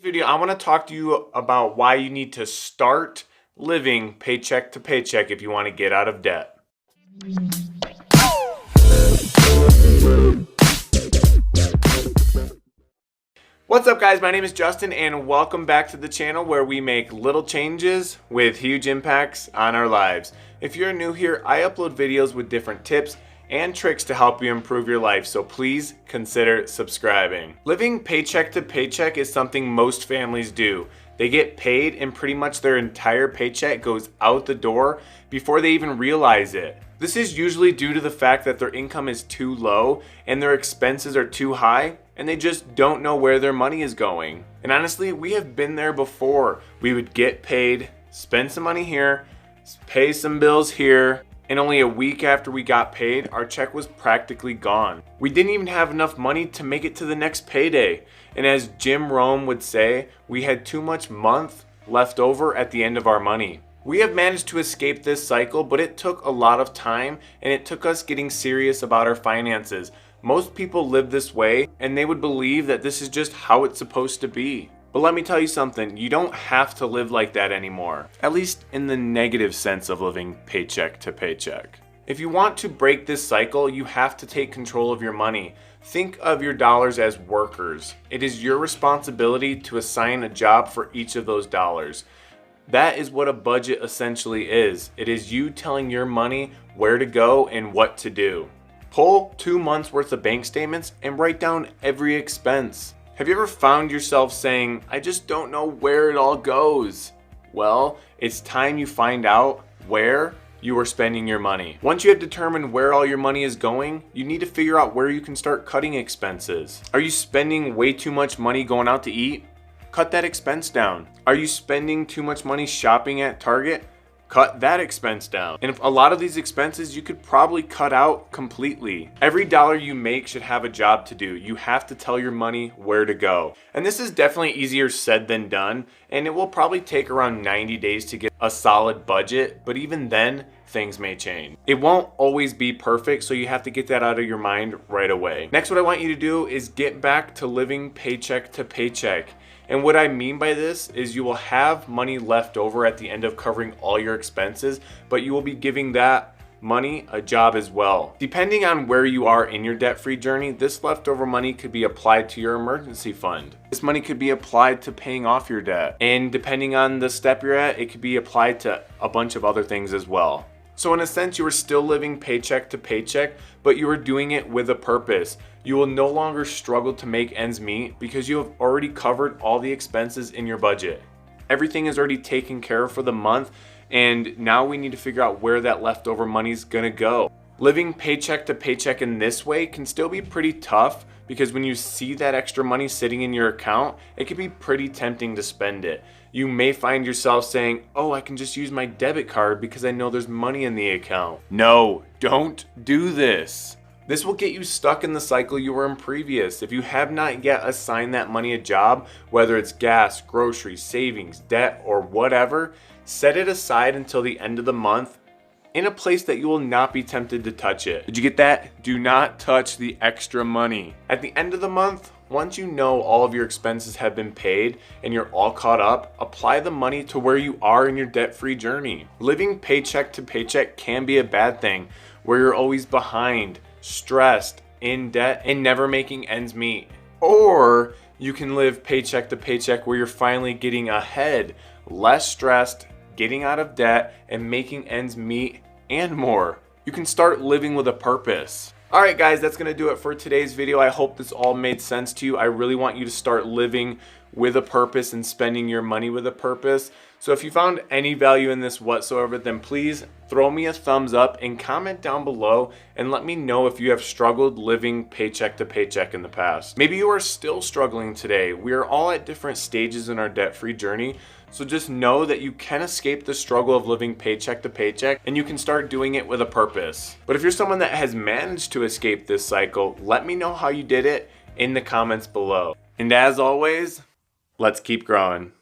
Video, I want to talk to you about why you need to start living paycheck to paycheck if you want to get out of debt. What's up guys, my name is Justin and welcome back to the channel where we make little changes with huge impacts on our lives. If you're new here, I upload videos with different tips and tricks to help you improve your life, so please consider subscribing. Living paycheck to paycheck is something most families do. They get paid and pretty much their entire paycheck goes out the door before they even realize it. This is usually due to the fact that their income is too low and their expenses are too high and they just don't know where their money is going. And honestly, we have been there before. We would get paid, spend some money here, pay some bills here, and only a week after we got paid, our check was practically gone. We didn't even have enough money to make it to the next payday. And as Jim Rome would say, we had too much month left over at the end of our money. We have managed to escape this cycle, but it took a lot of time and it took us getting serious about our finances. Most people live this way and they would believe that this is just how it's supposed to be. But let me tell you something, you don't have to live like that anymore. At least in the negative sense of living paycheck to paycheck. If you want to break this cycle, you have to take control of your money. Think of your dollars as workers. It is your responsibility to assign a job for each of those dollars. That is what a budget essentially is. It is you telling your money where to go and what to do. Pull 2 months worth of bank statements and write down every expense. Have you ever found yourself saying, I just don't know where it all goes? Well, it's time you find out where you are spending your money. Once you have determined where all your money is going, you need to figure out where you can start cutting expenses. Are you spending way too much money going out to eat? Cut that expense down. Are you spending too much money shopping at Target? Cut that expense down. And if a lot of these expenses you could probably cut out completely. Every dollar you make should have a job to do. You have to tell your money where to go. And this is definitely easier said than done, and it will probably take around 90 days to get a solid budget, but even then, things may change. It won't always be perfect, so you have to get that out of your mind right away. Next, what I want you to do is get back to living paycheck to paycheck. And what I mean by this is you will have money left over at the end of covering all your expenses, but you will be giving that money a job as well. Depending on where you are in your debt-free journey, this leftover money could be applied to your emergency fund. This money could be applied to paying off your debt. And depending on the step you're at, it could be applied to a bunch of other things as well. So in a sense, you are still living paycheck to paycheck, but you are doing it with a purpose. You will no longer struggle to make ends meet because you have already covered all the expenses in your budget. Everything is already taken care of for the month, and now we need to figure out where that leftover money is gonna go. Living paycheck to paycheck in this way can still be pretty tough because when you see that extra money sitting in your account, it can be pretty tempting to spend it. You may find yourself saying, oh, I can just use my debit card because I know there's money in the account. No, don't do this. This will get you stuck in the cycle you were in previous. If you have not yet assigned that money a job, whether it's gas, groceries, savings, debt, or whatever, set it aside until the end of the month in a place that you will not be tempted to touch it. Did you get that? Do not touch the extra money. At the end of the month, once you know all of your expenses have been paid and you're all caught up, apply the money to where you are in your debt-free journey. Living paycheck to paycheck can be a bad thing, where you're always behind, stressed, in debt, and never making ends meet. Or you can live paycheck to paycheck where you're finally getting ahead, less stressed, getting out of debt, and making ends meet and more. You can start living with a purpose. Alright guys, that's going to do it for today's video. I hope this all made sense to you. I really want you to start living with a purpose and spending your money with a purpose. So if you found any value in this whatsoever, then please throw me a thumbs up and comment down below and let me know if you have struggled living paycheck to paycheck in the past. Maybe you are still struggling today. We are all at different stages in our debt-free journey. So just know that you can escape the struggle of living paycheck to paycheck and you can start doing it with a purpose. But if you're someone that has managed to escape this cycle, let me know how you did it in the comments below. And as always, let's keep growing.